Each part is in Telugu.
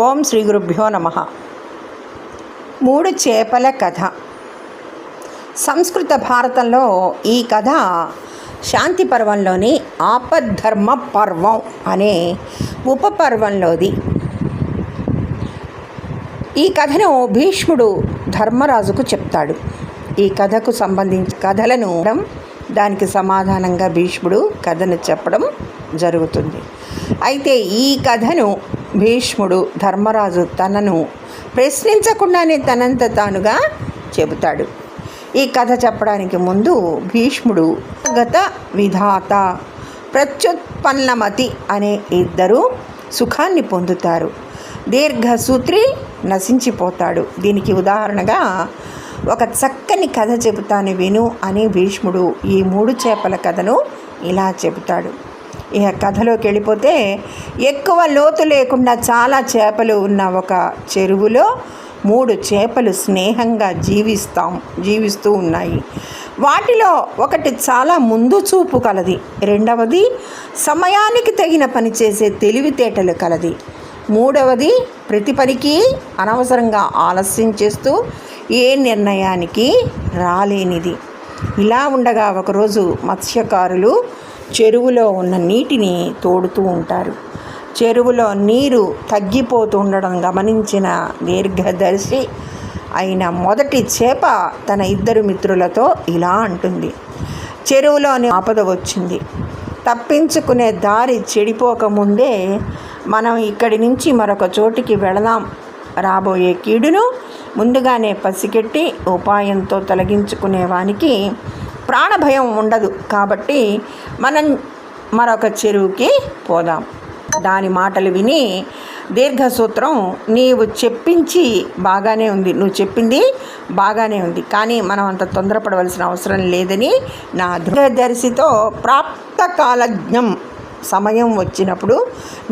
ఓం శ్రీ గురుభ్యో నమః. మూడు చేపల కథ. సంస్కృత భారతంలో ఈ కథ శాంతి పర్వంలోని ఆపద్ధర్మ పర్వం అనే ఉపపర్వంలోది. ఈ కథను భీష్ముడు ధర్మరాజుకు చెప్తాడు. ఈ కథకు సంబంధించిన కథలను దానికి సమాధానంగా భీష్ముడు కథను చెప్పడం జరుగుతుంది. అయితే ఈ కథను భీష్ముడు ధర్మరాజు తనను ప్రశ్నించకుండానే తనంత తానుగా చెబుతాడు. ఈ కథ చెప్పడానికి ముందు భీష్ముడు గత విధాత ప్రత్యుత్పన్నమతి అనే ఇద్దరు సుఖాన్ని పొందుతారు. దీర్ఘసూత్రి నశించిపోతాడు. దీనికి ఉదాహరణగా ఒక చక్కని కథ చెబుతాను విను అని భీష్ముడు ఈ మూడు చేపల కథను ఇలా చెబుతాడు. ఇక కథలోకి వెళ్ళిపోతే, ఎక్కువ లోతు లేకుండా చాలా చేపలు ఉన్న ఒక చెరువులో మూడు చేపలు స్నేహంగా జీవిస్తూ ఉన్నాయి. వాటిలో ఒకటి చాలా ముందు చూపు కలది, రెండవది సమయానికి తగిన పని చేసే తెలివితేటలు కలది, మూడవది ప్రతి పనికి అనవసరంగా ఆలస్యం చేస్తూ ఏ నిర్ణయానికి రాలేనిది. ఇలా ఉండగా ఒకరోజు మత్స్యకారులు చెరువులో ఉన్న నీటిని తోడుతూ ఉంటారు. చెరువులో నీరు తగ్గిపోతూ ఉండడం గమనించిన దీర్ఘదర్శి అయిన మొదటి చేప తన ఇద్దరు మిత్రులతో ఇలా అంటుంది: చెరువులోని ఆపద వచ్చింది. తప్పించుకునే దారి చెడిపోకముందే మనం ఇక్కడి నుంచి మరొక చోటికి వెళదాం. రాబోయే కీడును ముందుగానే పసిగట్టి ఉపాయంతో తొలగించుకునేవానికి ప్రాణభయం ఉండదు. కాబట్టి మనం మరొక చెరువుకి పోదాం. దాని మాటలు విని దీర్ఘసూత్రం, నువ్వు చెప్పింది బాగానే ఉంది, కానీ మనం అంత తొందరపడవలసిన అవసరం లేదని నా దీర్ఘదర్శితో ప్రాప్తకాలజ్ఞం సమయం వచ్చినప్పుడు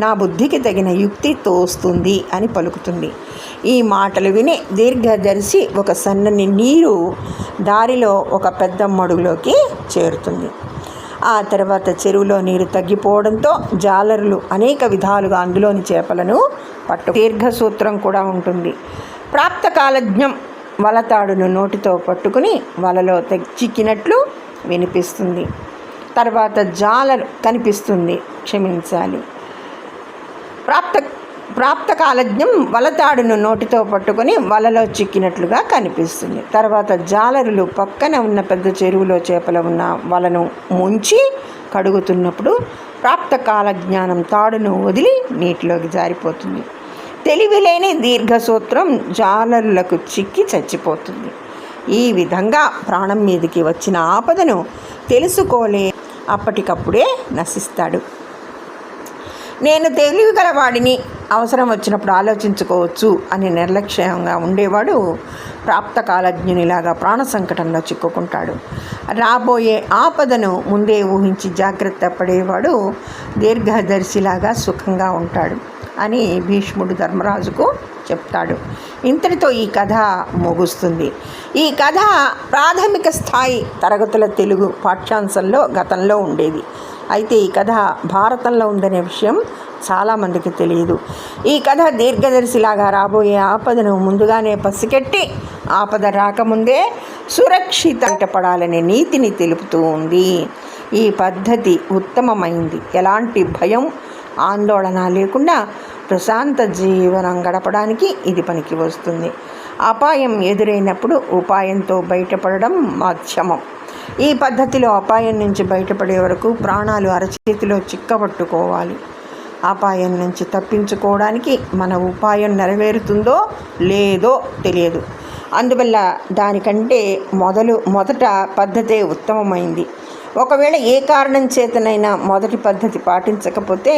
నా బుద్ధికి తగిన యుక్తి తోస్తుంది అని పలుకుతుంది. ఈ మాటలు విని దీర్ఘదర్శి ఒక సన్నని నీరు దారిలో ఒక పెద్ద మడుగులోకి చేరుతుంది. ఆ తర్వాత చెరువులో నీరు తగ్గిపోవడంతో జాలరులు అనేక విధాలుగా అందులోని చేపలను దీర్ఘసూత్రం కూడా ఉంటుంది. ప్రాప్తకాలజ్ఞం వలతాడును నోటితో పట్టుకుని వలలో చిక్కినట్లు వినిపిస్తుంది. తర్వాత జాలరు కనిపిస్తుంది. ప్రాప్తకాలజ్ఞం వలతాడును నోటితో పట్టుకొని వలలో చిక్కినట్లుగా కనిపిస్తుంది. తర్వాత జాలరులు పక్కన ఉన్న పెద్ద చెరువులో చేపలు ఉన్న వలను ముంచి కడుగుతున్నప్పుడు ప్రాప్తకాలజ్ఞానం తాడును వదిలి నీటిలోకి జారిపోతుంది. తెలివిలేని దీర్ఘసూత్రం జాలరులకు చిక్కి చచ్చిపోతుంది. ఈ విధంగా ప్రాణం మీదకి వచ్చిన ఆపదను తెలుసుకోలే అప్పటికప్పుడే నశిస్తాడు. నేను తెలివిగలవాడిని, అవసరం వచ్చినప్పుడు ఆలోచించుకోవచ్చు అని నిర్లక్ష్యంగా ఉండేవాడు ప్రాప్తకాలజ్ఞునిలాగా ప్రాణ సంకటంలో చిక్కుకుంటాడు. రాబోయే ఆపదను ముందే ఊహించి జాగ్రత్త పడేవాడు దీర్ఘదర్శిలాగా సుఖంగా ఉంటాడు అని భీష్ముడు ధర్మరాజుకు చెప్తాడు. ఇంతటితో ఈ కథ ముగుస్తుంది. ఈ కథ ప్రాథమిక స్థాయి తరగతుల తెలుగు పాఠ్యాంశంలో గతంలో ఉండేది. అయితే ఈ కథ భారతంలో ఉందనే విషయం చాలామందికి తెలియదు. ఈ కథ దీర్ఘదర్శిలాగా రాబోయే ఆపదను ముందుగానే పసిగట్టి ఆపద రాకముందే సురక్షితపడాలనే నీతిని తెలుపుతూ ఉంది. ఈ పద్ధతి ఉత్తమమైంది. ఎలాంటి భయం ఆందోళన లేకుండా ప్రశాంత జీవనం గడపడానికి ఇది పనికి వస్తుంది. అపాయం ఎదురైనప్పుడు ఉపాయంతో బయటపడడం మాధ్యమం. ఈ పద్ధతిలో అపాయం నుంచి బయటపడే వరకు ప్రాణాలు అరచేతిలో చిక్కబట్టుకోవాలి. అపాయం నుంచి తప్పించుకోవడానికి మన ఉపాయం నెరవేరుతుందో లేదో తెలియదు. అందువల్ల దానికంటే మొదట పద్ధతే ఉత్తమమైంది. ఒకవేళ ఏ కారణం చేతనైనా మొదటి పద్ధతి పాటించకపోతే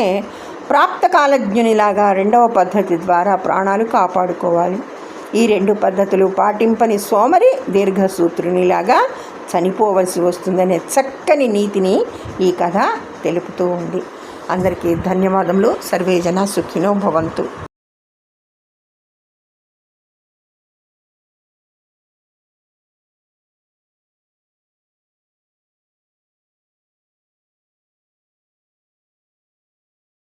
ప్రాప్తకాలజ్ఞునిలాగా రెండవ పద్ధతి ద్వారా ప్రాణాలు కాపాడుకోవాలి. ఈ రెండు పద్ధతులు పాటింపని సోమరి దీర్ఘసూత్రునిలాగా చనిపోవలసి వస్తుందనే చక్కని నీతిని ఈ కథ తెలుపుతూ ఉంది. అందరికీ ధన్యవాదములు. సర్వే జన సుఖినో భవంతు.